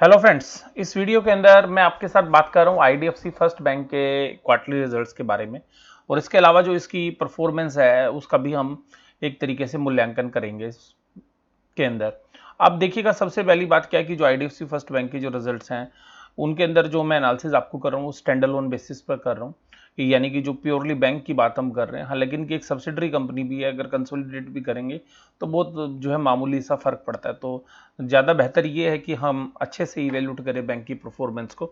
Hello friends, इस video के अंदर मैं आपके साथ बात कर रहा हूँ आईडीएफसी फर्स्ट बैंक के क्वार्टरली रिजल्ट्स के बारे में। और इसके अलावा जो इसकी परफॉर्मेंस है उसका भी हम एक तरीके से मूल्यांकन करेंगे इसके अंदर। आप देखिएगा, सबसे पहली बात क्या है कि जो आईडीएफसी फर्स्ट बैंक के जो रिजल्ट्स हैं उनके अंदर जो मैं एनालिसिस आपको कर रहा हूँ वो स्टैंड अलोन बेसिस पर कर रहा हूँ, यानी कि जो प्योरली बैंक की बात हम कर रहे हैं। हाँ, लेकिन कि एक सब्सिडरी कंपनी भी है, अगर कंसोलिडेट भी करेंगे तो बहुत जो है मामूली सा फर्क पड़ता है। तो ज़्यादा बेहतर ये है कि हम अच्छे से इवेल्यूट करें बैंक की परफॉर्मेंस को।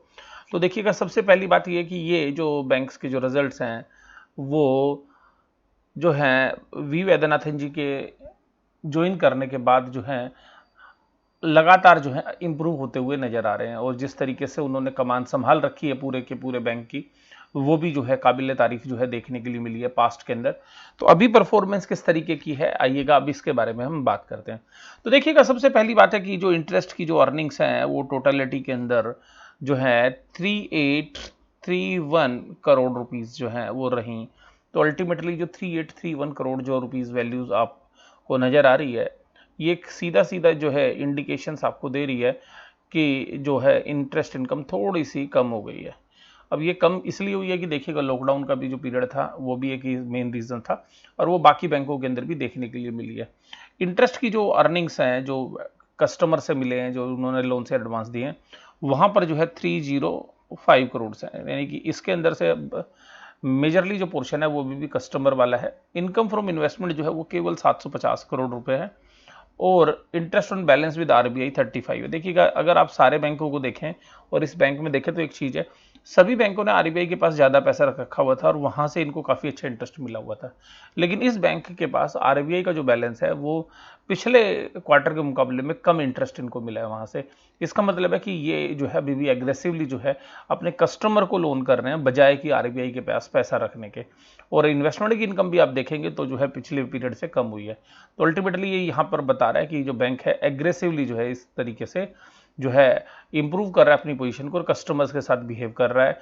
तो देखिएगा, सबसे पहली बात ये है कि ये जो बैंक्स के जो रिजल्ट्स हैं वो जो हैं वी वैद्यनाथन जी के ज्वाइन करने के बाद जो है लगातार जो है इम्प्रूव होते हुए नजर आ रहे हैं। और जिस तरीके से उन्होंने कमान संभाल रखी है पूरे के पूरे बैंक की, वो भी जो है काबिल तारीफ जो है देखने के लिए मिली है पास्ट के अंदर। तो अभी परफॉर्मेंस किस तरीके की है, आइएगा अब इसके बारे में हम बात करते हैं। तो देखिएगा, सबसे पहली बात है कि जो इंटरेस्ट की जो अर्निंग्स हैं वो टोटलिटी के अंदर जो है 3831 करोड़ रुपीस जो है वो रही। तो अल्टीमेटली जो 3831 करोड़ जो रुपीस वैल्यूज आपको नजर आ रही है, ये एक सीधा सीधा जो है इंडिकेशंस आपको दे रही है कि जो है इंटरेस्ट इनकम थोड़ी सी कम हो गई है। अब ये कम इसलिए हुई है कि देखिएगा, लॉकडाउन का भी जो पीरियड था वो भी एक मेन रीज़न था, और वो बाकी बैंकों के अंदर भी देखने के लिए मिली है। इंटरेस्ट की जो अर्निंग्स हैं जो कस्टमर से मिले हैं, जो उन्होंने लोन से एडवांस दिए हैं, वहाँ पर जो है 305 करोड़ से, यानी कि इसके अंदर से मेजरली जो पोर्शन है वो भी कस्टमर वाला है। इनकम फ्रॉम इन्वेस्टमेंट जो है वो केवल 750 करोड़ रुपए है। और interest on balance with RBI 35 है। देखिएगा, अगर आप सारे बैंकों को देखें और इस बैंक में देखें तो एक चीज़ है, सभी बैंकों ने आरबीआई के पास ज़्यादा पैसा रख रखा हुआ था और वहाँ से इनको काफ़ी अच्छा इंटरेस्ट मिला हुआ था। लेकिन इस बैंक के पास आरबीआई का जो बैलेंस है वो पिछले क्वार्टर के मुकाबले में कम इंटरेस्ट इनको मिला है वहाँ से। इसका मतलब है कि ये जो है अभी भी एग्रेसिवली जो है अपने कस्टमर को लोन कर रहे हैं, बजाय कि आरबीआई के पास पैसा रखने के। और इन्वेस्टमेंट की इनकम भी आप देखेंगे तो जो है पिछले पीरियड से कम हुई है। तो अल्टीमेटली ये यहाँ पर बता रहा है कि जो बैंक है एग्रेसिवली जो है इस तरीके से जो है इंप्रूव कर रहा है अपनी पोजीशन को, और कस्टमर्स के साथ बिहेव कर रहा है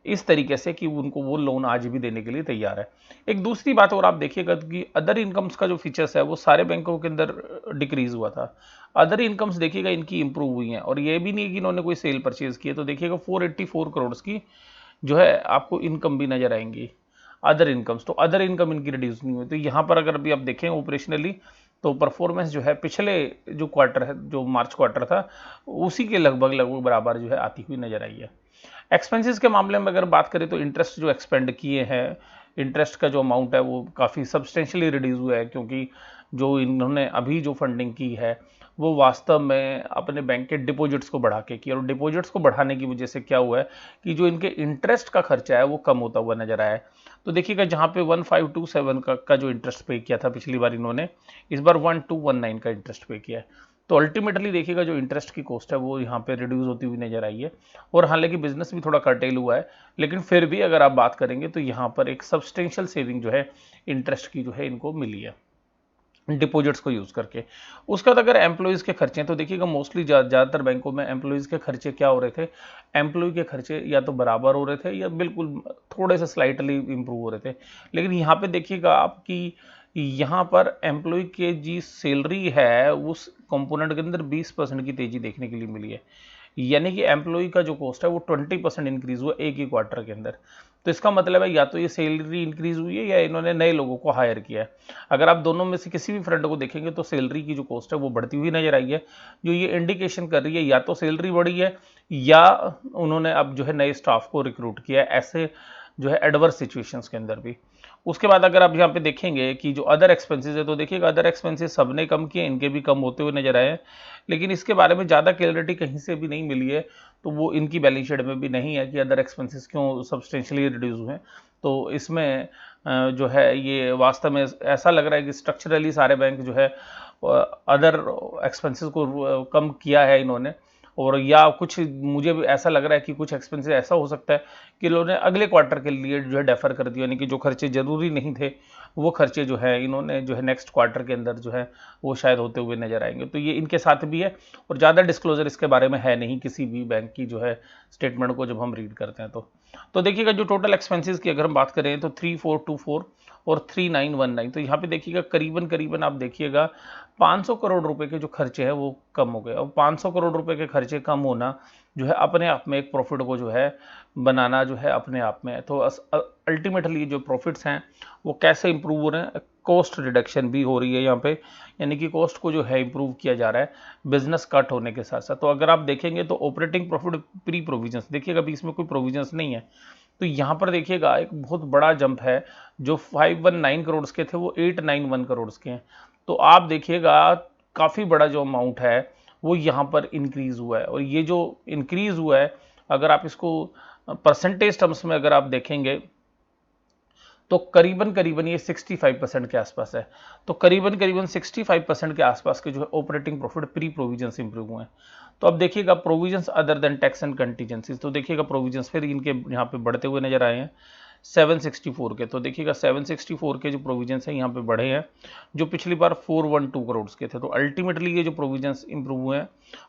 इस तरीके से कि उनको वो लोन आज भी देने के लिए तैयार है। एक दूसरी बात और आप देखिएगा कि अदर इनकम्स का जो फीचर्स है वो सारे बैंकों के अंदर डिक्रीज हुआ था। अदर इनकम्स देखिएगा इनकी इंप्रूव हुई हैं, और ये भी नहीं है कि इन्होंने कोई सेल परचेज की है। तो देखिएगा 484 करोड़ की जो है आपको इनकम भी नजर आएंगी अदर इनकम्स। तो अदर इनकम इनकी रिड्यूस नहीं हुई। तो यहाँ पर अगर अभी आप देखें ऑपरेशनली, तो परफॉर्मेंस जो है पिछले जो क्वार्टर है, जो मार्च क्वार्टर था, उसी के लगभग लगभग बराबर जो है आती हुई नजर आई है। एक्सपेंसेस के मामले में अगर बात करें तो इंटरेस्ट जो एक्सपेंड किए हैं, इंटरेस्ट का जो अमाउंट है वो काफ़ी सब्सटेंशियली रिड्यूस हुआ है, क्योंकि जो इन्होंने अभी जो फंडिंग की है वो वास्तव में अपने बैंक के डिपॉजिट्स को बढ़ा के की। और डिपॉजिट्स को बढ़ाने की वजह से क्या हुआ है कि जो इनके इंटरेस्ट का खर्चा है वो कम होता हुआ नजर आया है। तो देखिएगा, जहाँ पे 1527 का जो इंटरेस्ट पे किया था पिछली बार इन्होंने, इस बार 1219 का इंटरेस्ट पे किया है। तो अल्टीमेटली देखिएगा जो इंटरेस्ट की कॉस्ट है वो यहाँ पे रिड्यूस होती हुई नजर आई है। और हालांकि बिजनेस भी थोड़ा कर्टेल हुआ है, लेकिन फिर भी अगर आप बात करेंगे तो यहाँ पर एक सब्सटेंशियल सेविंग जो है इंटरेस्ट की जो है इनको मिली है डिपॉजिट्स को यूज करके। उसके बाद अगर एम्प्लॉयज के खर्चे हैं तो देखिएगा, मोस्टली ज़्यादातर बैंकों में एम्प्लॉयज के खर्चे क्या हो रहे थे, एम्प्लॉय के खर्चे या तो बराबर हो रहे थे या बिल्कुल थोड़े से स्लाइटली इंप्रूव हो रहे थे। लेकिन यहाँ पे देखिएगा आपकी, यहाँ पर एम्प्लॉय के जी सैलरी है उस कंपोनेंट के अंदर 20% की तेजी देखने के लिए मिली है। यानी कि एम्प्लॉय का जो कॉस्ट है वो 20% इंक्रीज हुआ एक ही क्वार्टर के अंदर। तो इसका मतलब है या तो ये सैलरी इंक्रीज हुई है या इन्होंने नए लोगों को हायर किया है। अगर आप दोनों में से किसी भी फ्रंट को देखेंगे तो सैलरी की जो कॉस्ट है वो बढ़ती हुई नजर आई है, जो ये इंडिकेशन कर रही है या तो सैलरी बढ़ी है या उन्होंने अब जो है नए स्टाफ को रिक्रूट किया है, ऐसे जो है एडवर्स सिचुएशंस के अंदर भी। उसके बाद अगर आप यहाँ पे देखेंगे कि जो अदर एक्सपेंसेस है तो देखिएगा अदर एक्सपेंसेस सबने कम किए, इनके भी कम होते हुए नजर आए हैं। लेकिन इसके बारे में ज़्यादा क्लियरिटी कहीं से भी नहीं मिली है, तो वो इनकी बैलेंस शीट में भी नहीं है कि अदर एक्सपेंसेस क्यों सब्सटेंशियली रिड्यूस हुए हैं। तो इसमें जो है ये वास्तव में ऐसा लग रहा है कि स्ट्रक्चरली सारे बैंक जो है अदर एक्सपेंसेस को कम किया है इन्होंने। और या कुछ मुझे भी ऐसा लग रहा है कि कुछ एक्सपेंसेस ऐसा हो सकता है कि इन्होंने अगले क्वार्टर के लिए जो है डेफर कर दिया, यानी कि जो खर्चे जरूरी नहीं थे वो खर्चे जो है इन्होंने जो है नेक्स्ट क्वार्टर के अंदर जो है वो शायद होते हुए नजर आएंगे। तो ये इनके साथ भी है, और ज़्यादा डिस्क्लोजर इसके बारे में है नहीं किसी भी बैंक की जो है स्टेटमेंट को जब हम रीड करते हैं तो देखिएगा जो टोटल एक्सपेंसेस की अगर हम बात करें तो 3424 और 3919। तो यहाँ पे देखिएगा करीबन करीबन आप देखिएगा 500 करोड़ रुपए के जो खर्चे हैं वो कम हो गए। और 500 करोड़ रुपए के खर्चे कम होना जो है अपने आप में एक प्रॉफिट को जो है बनाना जो है अपने आप में। तो अल्टीमेटली जो प्रॉफिट्स हैं वो कैसे इंप्रूव हो रहे हैं, कॉस्ट रिडक्शन भी हो रही है यहाँ पे, यानी कि कॉस्ट को जो है इंप्रूव किया जा रहा है बिजनेस कट होने के साथ साथ। तो अगर आप देखेंगे तो ऑपरेटिंग प्रॉफिट प्री प्रोविजंस देखिएगा अभी इसमें कोई प्रोविजंस नहीं है, तो यहाँ पर देखिएगा एक बहुत बड़ा जंप है। जो 519 करोड़ के थे वो 891 करोड़ के हैं। तो आप देखिएगा काफ़ी बड़ा जो अमाउंट है वो यहाँ पर इंक्रीज हुआ है। और ये जो इंक्रीज हुआ है अगर आप इसको परसेंटेज टर्म्स में अगर आप देखेंगे तो करीबन करीबन ये 65% के आसपास है। तो करीबन करीबन 65% के आसपास के जो है operating profit pre provisions improve हुए हैं। तो अब देखिएगा provisions other than tax and contingencies, तो देखिएगा प्रोविजंस फिर इनके यहाँ पे बढ़ते हुए नजर आए हैं 764 के। तो देखिएगा 764 के जो प्रोविजंस हैं यहाँ पे बढ़े हैं, जो पिछली बार 412 करोड़ के थे। तो अल्टीमेटली ये जो प्रोविजंस इंप्रूव हुए हैं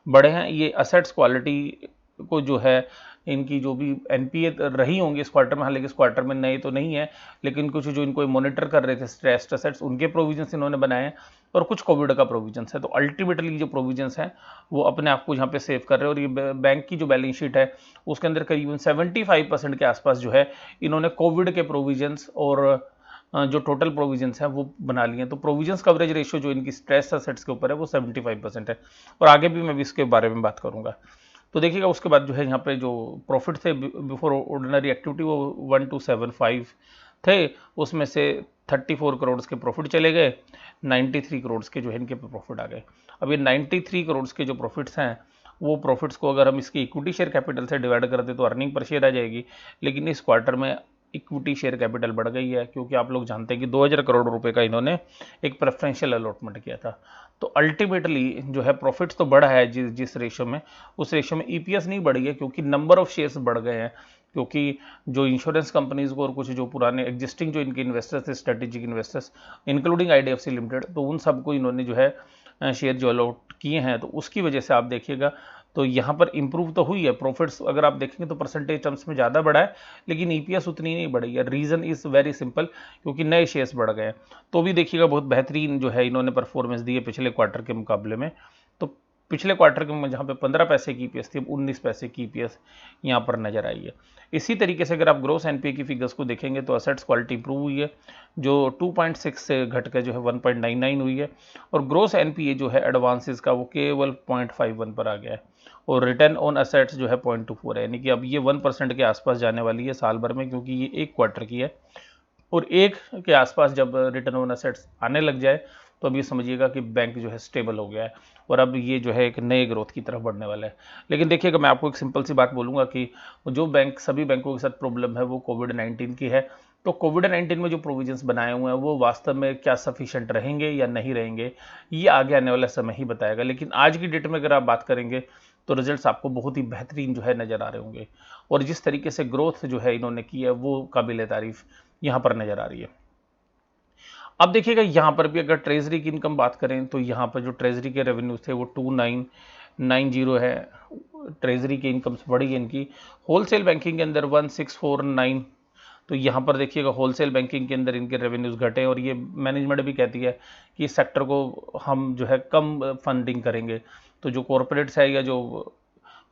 बढ़े हैं, ये असेट्स क्वालिटी को जो है इनकी जो भी एनपीए रही होंगी इस क्वार्टर में, हालांकि इस क्वार्टर में नए तो नहीं है लेकिन कुछ जो इनको मॉनिटर कर रहे थे स्ट्रेस्ड एसेट्स उनके प्रोविजंस इन्होंने बनाए हैं और कुछ कोविड का प्रोविजंस है। तो अल्टीमेटली जो प्रोविजंस हैं वो अपने आप को यहाँ पे सेव कर रहे हैं। और ये बैंक की जो बैलेंस शीट है उसके अंदर करीबन 75% के आसपास जो है इन्होंने कोविड के प्रोविजंस और जो टोटल प्रोविजंस हैं वो बना लिए हैं। तो प्रोविजंस कवरेज रेशियो जो इनकी स्ट्रेस एसेट्स के ऊपर है वो 75% है, और आगे भी मैं भी इसके बारे में बात करूंगा। तो देखिएगा उसके बाद जो है यहाँ पे जो प्रॉफिट थे बिफोर ऑर्डिनरी एक्टिविटी वो 1275 थे, उसमें से 34 करोड़ के प्रॉफिट चले गए, 93 करोड़ के जो है इनके प्रॉफिट आ गए। अब ये 93 करोड़ के जो प्रॉफिट्स हैं वो प्रॉफिट्स को अगर हम इसकी इक्विटी शेयर कैपिटल से डिवाइड कर दें तो अर्निंग पर शेयर आ जाएगी, लेकिन इस क्वार्टर में इक्विटी शेयर कैपिटल बढ़ गई है क्योंकि आप लोग जानते हैं कि 2000 करोड़ रुपए का इन्होंने एक प्रेफरेंशियल अलॉटमेंट किया था। तो अल्टीमेटली जो है प्रॉफिट्स तो बढ़ा है जिस जिस रेशियो में, उस रेशियो में ईपीएस नहीं बढ़ी है क्योंकि नंबर ऑफ शेयर्स बढ़ गए हैं। क्योंकि जो इंश्योरेंस कंपनीज को और कुछ जो पुराने एग्जिस्टिंग जो इनके इन्वेस्टर्स थे strategic investors including IDFC limited, तो उन सबको इन्होंने जो है शेयर जो अलॉट किए हैं, तो उसकी वजह से आप देखिएगा तो यहाँ पर इंप्रूव तो हुई है प्रॉफिट्स अगर आप देखेंगे तो परसेंटेज टर्म्स में ज़्यादा बढ़ा है, लेकिन ईपीएस उतनी नहीं बढ़ी है। रीज़न इज़ वेरी सिंपल, क्योंकि नए शेयर्स बढ़ गए हैं। तो भी देखिएगा बहुत बेहतरीन जो है इन्होंने परफॉर्मेंस दी है पिछले क्वार्टर के मुकाबले में। तो पिछले क्वार्टर में जहाँ पे 15 पैसे की ईपीएस थी अब 19 पैसे की ईपीएस यहाँ पर नजर आई है। इसी तरीके से अगर आप ग्रोस एनपीए की फिगर्स को देखेंगे तो असेट्स क्वालिटी इंप्रूव हुई है, जो 2.6 से घट के जो है 1.99 हुई है, और ग्रोस एनपीए जो है एडवांसेस का वो केवल 0.51 पर आ गया है, और रिटर्न ऑन असेट्स जो है 0.24 है, यानी कि अब ये 1% के आसपास जाने वाली है साल भर में, क्योंकि ये एक क्वार्टर की है। और एक के आसपास जब रिटर्न ऑन असेट्स आने लग जाए तो अब ये समझिएगा कि बैंक जो है स्टेबल हो गया है और अब ये जो है एक नए ग्रोथ की तरफ बढ़ने वाला है। लेकिन देखिएगा मैं आपको एक सिंपल सी बात बोलूँगा कि जो बैंक सभी बैंकों के साथ प्रॉब्लम है वो कोविड-19 की है। तो कोविड-19 में जो प्रोविजंस बनाए हुए हैं वो वास्तव में क्या सफिशिएंट रहेंगे या नहीं रहेंगे, ये आगे आने वाला समय ही बताएगा। लेकिन आज की डेट में अगर आप बात करेंगे तो रिजल्ट्स आपको बहुत ही बेहतरीन जो है नज़र आ रहे होंगे, और जिस तरीके से ग्रोथ जो है इन्होंने की है वो काबिल तारीफ यहाँ पर नज़र आ रही है। अब देखिएगा यहाँ पर भी अगर ट्रेजरी की इनकम बात करें तो यहाँ पर जो ट्रेजरी के रेवेन्यूज थे वो 2990 है, ट्रेजरी की इनकम बढ़ी है इनकी। होलसेल बैंकिंग के अंदर 1649, तो यहाँ पर देखिएगा होलसेल बैंकिंग के अंदर इनके रेवेन्यूज घटे, और ये मैनेजमेंट भी कहती है कि इस सेक्टर को हम जो है कम फंडिंग करेंगे। तो जो कॉरपोरेट्स है या जो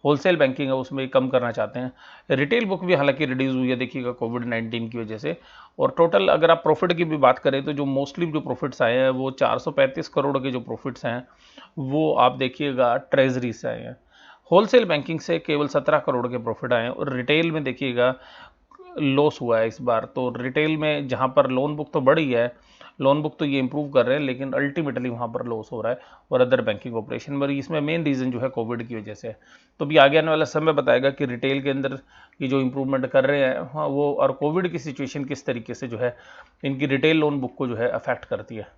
होलसेल बैंकिंग है उसमें कम करना चाहते हैं। रिटेल बुक भी हालांकि रिड्यूस हुई है देखिएगा कोविड-19 की वजह से। और टोटल अगर आप प्रॉफिट की भी बात करें तो जो मोस्टली जो प्रॉफिट्स आए हैं वो 435 करोड़ के जो प्रॉफिट्स हैं वो आप देखिएगा ट्रेजरी से आए हैं। होलसेल बैंकिंग से केवल 17 करोड़ के प्रॉफिट आए हैं, और रिटेल में देखिएगा लॉस हुआ है इस बार। तो रिटेल में जहाँ पर लोन बुक तो बढ़ी है, लोन बुक तो ये इंप्रूव कर रहे हैं, लेकिन अल्टीमेटली वहाँ पर लॉस हो रहा है और अदर बैंकिंग ऑपरेशन में, इसमें मेन रीज़न जो है कोविड की वजह से है। तो भी आगे आने वाला समय बताएगा कि रिटेल के अंदर ये जो इंप्रूवमेंट कर रहे हैं हाँ वो, और कोविड की सिचुएशन किस तरीके से जो है इनकी रिटेल लोन बुक को जो है अफेक्ट करती है।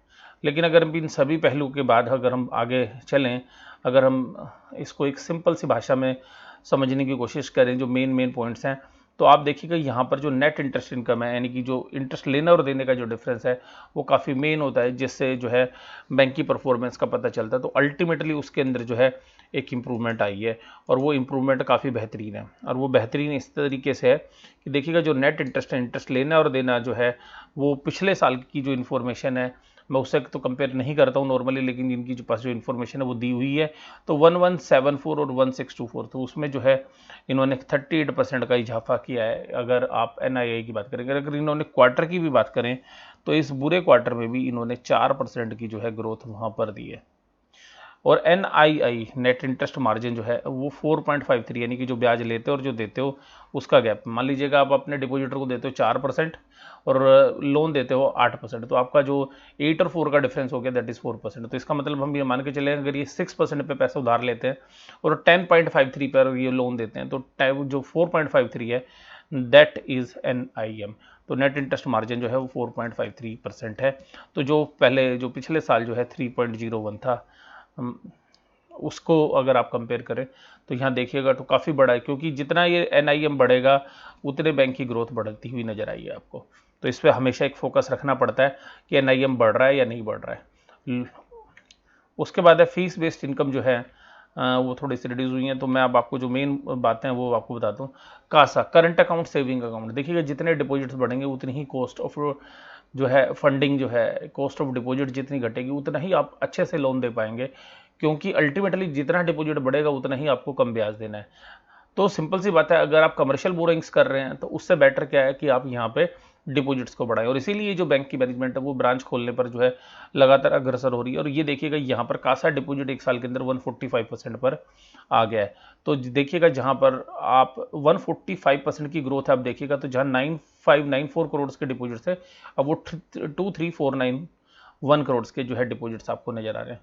लेकिन अगर इन सभी पहलू के बाद अगर हम आगे चलें, अगर हम इसको एक सिंपल सी भाषा में समझने की कोशिश करें जो मेन पॉइंट्स हैं, तो आप देखिएगा यहाँ पर जो नेट इंटरेस्ट इनकम है, यानी कि जो इंटरेस्ट लेने और देने का जो डिफरेंस है वो काफ़ी मेन होता है, जिससे जो है बैंक की परफॉर्मेंस का पता चलता है। तो अल्टीमेटली उसके अंदर जो है एक इम्प्रूवमेंट आई है और वो इम्प्रूवमेंट काफ़ी बेहतरीन है। और वो बेहतरीन इस तरीके से है कि देखिएगा जो नेट इंटरेस्ट लेना और देना जो है वो पिछले साल की जो इन्फॉर्मेशन है मैं उससे तो कंपेयर नहीं करता हूँ नॉर्मली, लेकिन इनकी जो पास जो इन्फॉर्मेशन है वो दी हुई है तो 1174 और 1624, तो उसमें जो है इन्होंने 38% का इजाफा किया है। अगर आप एनआईआई की बात करें, अगर इन्होंने क्वार्टर की भी बात करें तो इस बुरे क्वार्टर में भी इन्होंने 4% की जो है ग्रोथ वहाँ पर दी है। और एनआईआई नेट इंटरेस्ट मार्जिन जो है वो 4.53, यानी कि जो ब्याज लेते हो और जो देते हो उसका गैप। मान लीजिएगा आप अपने डिपॉजिटर को देते हो 4% और लोन देते हो 8%, तो आपका जो 8 और 4 का डिफरेंस हो गया दैट इज 4%। तो इसका मतलब हम ये मान के चले अगर ये 6% पे पैसा उधार लेते हैं और 10.53 पर ये लोन देते हैं तो जो 4.53 है दैट इज एनआईएम। तो नेट इंटरेस्ट मार्जिन जो है वो 4.53% है। तो जो पहले जो पिछले साल जो है 3.01 था, उसको अगर आप कंपेयर करें तो यहाँ देखिएगा तो काफ़ी बड़ा है, क्योंकि जितना ये एनआईएम बढ़ेगा उतने बैंक की ग्रोथ बढ़ती हुई नजर आई है आपको। तो इस पर हमेशा एक फोकस रखना पड़ता है कि एनआईएम बढ़ रहा है या नहीं बढ़ रहा है। उसके बाद है फीस बेस्ड इनकम जो है वो थोड़ी सी रिड्यूस हुई है। तो मैं अब आपको जो मेन बातें हैं वो आपको बताता हूँ। CASA current account saving account, देखिएगा जितने डिपॉजिट्स बढ़ेंगे उतनी ही कॉस्ट ऑफ जो है फंडिंग जो है कॉस्ट ऑफ डिपॉजिट जितनी घटेगी उतना ही आप अच्छे से लोन दे पाएंगे, क्योंकि अल्टीमेटली जितना डिपॉजिट बढ़ेगा उतना ही आपको कम ब्याज देना है। तो सिंपल सी बात है, अगर आप कमर्शियल बोरोइंग्स कर रहे हैं तो उससे बेटर क्या है कि आप यहाँ पे डिपॉजिट्स को बढ़ाएं। और इसीलिए जो बैंक की मैनेजमेंट है वो ब्रांच खोलने पर जो है लगातार अग्रसर हो रही है। और ये देखिएगा यहाँ पर कासा डिपॉजिट एक साल के अंदर 145% पर आ गया है। तो देखिएगा जहाँ पर आप 145% की ग्रोथ है, आप देखिएगा तो जहाँ 9594 करोड़ के डिपॉजिट थे अब वो 23491 करोड़ के जो है डिपॉजिट्स आपको नजर आ रहे हैं।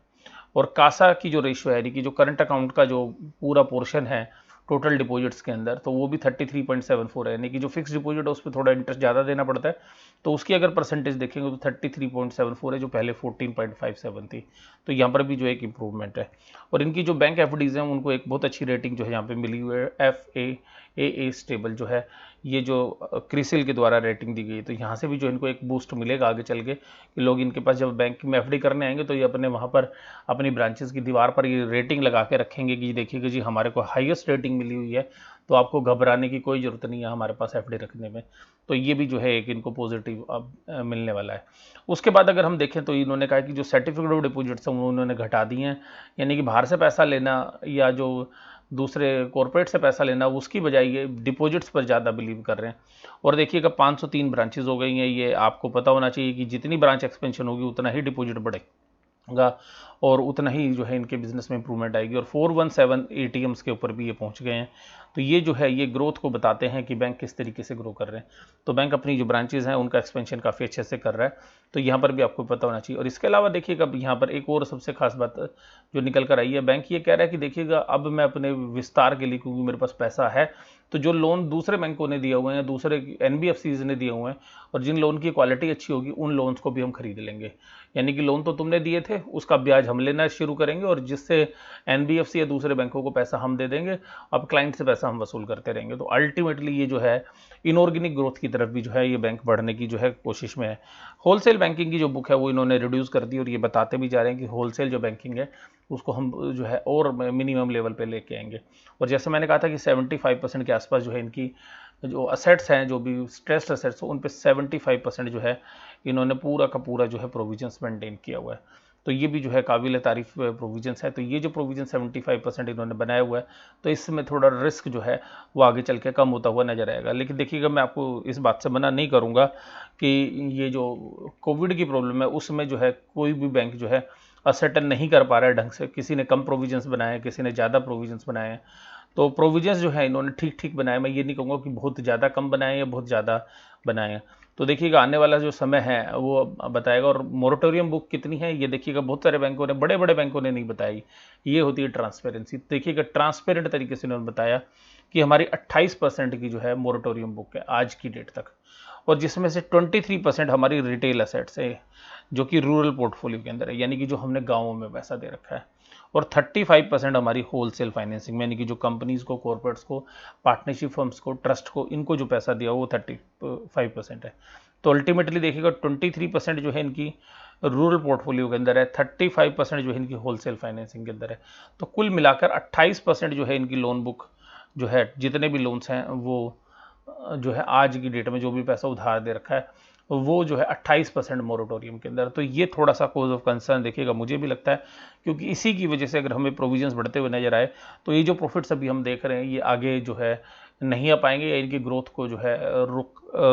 और कासा की जो रेशियो है यानी कि जो करंट अकाउंट का जो पूरा पोर्शन है टोटल डिपॉजिट्स के अंदर, तो वो भी 33.74 है, यानी कि जो फिक्स डिपॉजिट है उस पर थोड़ा इंटरेस्ट ज़्यादा देना पड़ता है। तो उसकी अगर परसेंटेज देखेंगे तो 33.74 है, जो पहले 14.57 थी। तो यहाँ पर भी जो एक इम्प्रूवमेंट है। और इनकी जो बैंक एफडीज हैं उनको एक बहुत अच्छी रेटिंग जो है यहाँ पे मिली हुई है, FAAA स्टेबल जो है ये जो क्रिसिल के द्वारा रेटिंग दी गई। तो यहाँ से भी जो इनको एक बूस्ट मिलेगा आगे चल के कि लोग इनके पास जब बैंक में एफडी करने आएंगे तो ये अपने वहाँ पर अपनी ब्रांचेस की दीवार पर ये रेटिंग लगा के रखेंगे कि देखिएगा जी हमारे को हाईएस्ट रेटिंग मिली हुई है, तो आपको घबराने की कोई ज़रूरत नहीं है हमारे पास एफडी रखने में। तो ये भी जो है एक इनको पॉजिटिव अब मिलने वाला है। उसके बाद अगर हम देखें तो इन्होंने कहा कि जो सर्टिफिकेट ऑफ डिपॉजिट्स हैं उन्होंने घटा दिए हैं, यानी कि बाहर से पैसा लेना या जो दूसरे कॉरपोरेट से पैसा लेना उसकी बजाय ये डिपॉजिट्स पर ज़्यादा बिलीव कर रहे हैं। और देखिएगा 503 ब्रांचेज हो गई हैं। ये आपको पता होना चाहिए कि जितनी ब्रांच एक्सपेंशन होगी उतना ही डिपॉजिट बढ़ेगा और उतना ही जो है इनके बिजनेस में इंप्रूवमेंट आएगी। और 417 एटीएम्स के ऊपर भी ये पहुंच गए हैं। तो ये जो है ये ग्रोथ को बताते हैं कि बैंक किस तरीके से ग्रो कर रहे हैं। तो बैंक अपनी जो ब्रांचेज हैं उनका एक्सपेंशन काफ़ी अच्छे से कर रहा है। तो यहाँ पर भी आपको पता होना चाहिए। और इसके अलावा देखिएगा यहाँ पर एक और सबसे खास बात जो निकल कर आई है, बैंक ये कह रहा है कि देखिएगा अब मैं अपने विस्तार के लिए, क्योंकि मेरे पास पैसा है, तो जो लोन दूसरे बैंकों ने दिए हुए हैं, दूसरे एनबीएफसीज ने दिए हुए हैं, और जिन लोन की क्वालिटी अच्छी होगी उन लोन्स को भी हम खरीद लेंगे। यानी कि लोन तो तुमने दिए थे उसका ब्याज हम लेना शुरू करेंगे और जिससे एनबीएफसी या दूसरे बैंकों को पैसा हम दे देंगे, अब क्लाइंट से पैसा हम वसूल करते रहेंगे। तो अल्टीमेटली ये जो है इनऑर्गेनिक ग्रोथ की तरफ भी जो है ये बैंक बढ़ने की जो है कोशिश में है। होलसेल बैंकिंग की जो बुक है वो इन्होंने रिड्यूस कर दी और ये बताते भी जा रहे हैं कि होलसेल जो बैंकिंग है उसको हम जो है और मिनिमम लेवल पे लेके आएंगे। और जैसे मैंने कहा था कि 75% के आसपास जो है इनकी जो असेट्स हैं, जो भी स्ट्रेस्ड असेट्स, उन पे 75% जो है इन्होंने पूरा का पूरा जो है प्रोविजंस मेंटेन किया हुआ है। तो ये भी जो है काबिल तारीफ प्रोविजंस है। तो ये जो प्रोविजन 75% इन्होंने बनाया हुआ है, तो इसमें थोड़ा रिस्क जो है वो आगे चल के कम होता हुआ नजर आएगा। लेकिन देखिएगा मैं आपको इस बात से मना नहीं करूँगा कि ये जो कोविड की प्रॉब्लम है उसमें जो है कोई भी बैंक जो है असर्टन नहीं कर पा रहा है ढंग से। किसी ने कम प्रोविजंस बनाए हैं, किसी ने ज़्यादा प्रोविजंस बनाए हैं। तो प्रोविजंस जो है इन्होंने ठीक ठीक बनाए। मैं ये नहीं कहूँगा कि बहुत ज़्यादा कम बनाए या बहुत ज़्यादा बनाए हैं। तो देखिएगा आने वाला जो समय है वो बताएगा। और मोरेटोरियम बुक कितनी है ये देखिएगा, बहुत सारे बैंकों ने, बड़े बड़े बैंकों ने नहीं बताई। ये होती है ट्रांसपेरेंसी। देखिएगा ट्रांसपेरेंट तरीके से उन्होंने बताया कि हमारी 28% की जो है मोरेटोरियम बुक है आज की डेट तक, और जिसमें से 23% हमारी रिटेल असेट्स है जो कि रूरल पोर्टफोलियो के अंदर है, यानी कि जो हमने गाँवों में पैसा दे रखा है। और 35% हमारी होलसेल फाइनेंसिंग में, यानी कि जो कंपनीज को, कॉर्पोरेट्स को, पार्टनरशिप फर्म्स को, ट्रस्ट को, इनको जो पैसा दिया वो 35% है। तो अल्टीमेटली देखिएगा 23% जो है इनकी रूरल पोर्टफोलियो के अंदर है, 35% जो है इनकी होलसेल फाइनेंसिंग के अंदर है। तो कुल मिलाकर 28% जो है इनकी लोन बुक जो है, जितने भी लोन्स हैं वो जो है आज की डेट में जो भी पैसा उधार दे रखा है वो जो है 28% मोरेटोरियम के अंदर। तो ये थोड़ा सा कोज ऑफ कंसर्न देखिएगा, मुझे भी लगता है, क्योंकि इसी की वजह से अगर हमें प्रोविजंस बढ़ते हुए नजर आए तो ये जो प्रॉफिट्स अभी हम देख रहे हैं ये आगे जो है नहीं आ पाएंगे, या इनकी ग्रोथ को जो है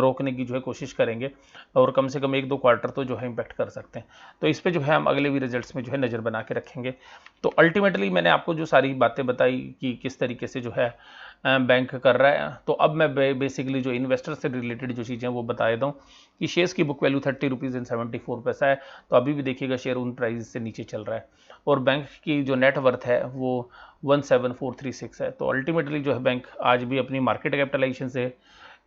रोकने की जो है कोशिश करेंगे, और कम से कम 1-2 क्वार्टर तो जो है इम्पैक्ट कर सकते हैं। तो इस पे जो है हम अगले भी रिजल्ट्स में जो है नज़र बना के रखेंगे। तो अल्टीमेटली मैंने आपको जो सारी बातें बताई कि किस तरीके से जो है बैंक कर रहा है, तो अब मैं बेसिकली जो इन्वेस्टर से रिलेटेड जो चीज़ें वो बता देता हूँ कि शेयर्स की बुक वैल्यू 30 रुपीज़ एंड 74 पैसा है। तो अभी भी देखिएगा शेयर उन प्राइस से नीचे चल रहा है, और बैंक की जो नेट वर्थ है वो 17436 है। तो अल्टीमेटली जो है बैंक आज भी अपनी मार्केट कैपिटलाइजेशन से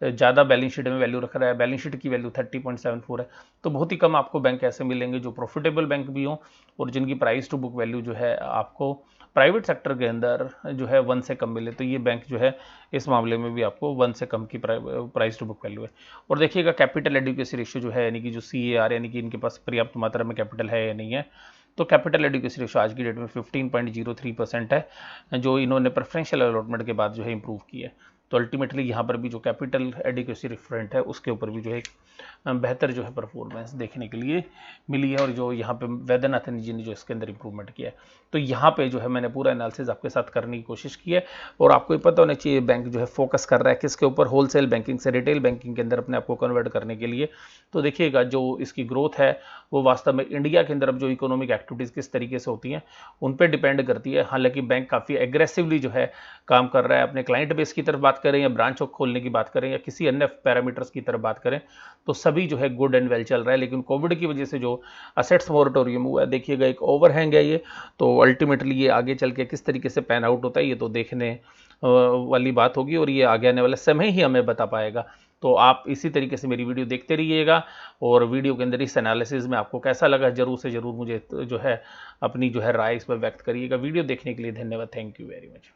ज़्यादा बैलेंस शीट में वैल्यू रख रहा है। बैलेंस शीट की वैल्यू 30.74 है। तो बहुत ही कम आपको बैंक ऐसे मिलेंगे जो प्रॉफिटेबल बैंक भी हों और जिनकी प्राइस टू बुक वैल्यू जो है आपको प्राइवेट सेक्टर के अंदर जो है 1 से कम मिले। तो ये बैंक जो है इस मामले में भी आपको 1 से कम की प्राइस टू बुक वैल्यू है। और देखिएगा कैपिटल एडिक्वेसी रेशियो जो है, यानी कि जो CAR, यानी कि इनके पास पर्याप्त मात्रा में कैपिटल है या नहीं है। तो कैपिटल एडिक्वेसी रेशियो आज की डेट में 15.03% है, जो इन्होंने प्रेफरेंशियल अलॉटमेंट के बाद जो है इंप्रूव की है। तो अल्टीमेटली यहाँ पर भी जो कैपिटल एडिक्वेसी रेफरेंट है उसके ऊपर भी जो है एक बेहतर जो है परफॉर्मेंस देखने के लिए मिली है, और जो यहाँ पे वैद्यनाथन जी ने जो इसके अंदर इंप्रूवमेंट किया है। तो यहाँ पे जो है मैंने पूरा एनालिसिस आपके साथ करने की कोशिश की है, और आपको पता होना चाहिए बैंक जो है फोकस कर रहा है किसके ऊपर, होलसेल बैंकिंग से रिटेल बैंकिंग के अंदर अपने आप को कन्वर्ट करने के लिए। तो देखिएगा जो इसकी ग्रोथ है वो वास्तव में इंडिया के अंदर अब जो इकोनॉमिक एक्टिविटीज़ किस तरीके से होती हैं उन पर डिपेंड करती है। हालांकि बैंक काफ़ी एग्रेसिवली जो है काम कर रहा है, अपने क्लाइंट बेस की तरफ बात करें या ब्रांच खोलने की बात करें या किसी अन्य पैरामीटर्स की तरफ बात करें, तो सभी जो है गुड एंड वेल चल रहा है। लेकिन कोविड की वजह से जो असेट्स मोरेटोरियम हुआ है, देखिएगा एक ओवरहैंग है ये। तो अल्टीमेटली ये आगे चल के किस तरीके से पैन आउट होता है ये तो देखने वाली बात होगी, और ये आगे आने वाला समय ही हमें बता पाएगा। तो आप इसी तरीके से मेरी वीडियो देखते रहिएगा, और वीडियो के अंदर इस एनालिसिस में आपको कैसा लगा जरूर से जरूर मुझे जो है अपनी जो है राय इस पर व्यक्त करिएगा। वीडियो देखने के लिए धन्यवाद। Thank you very much.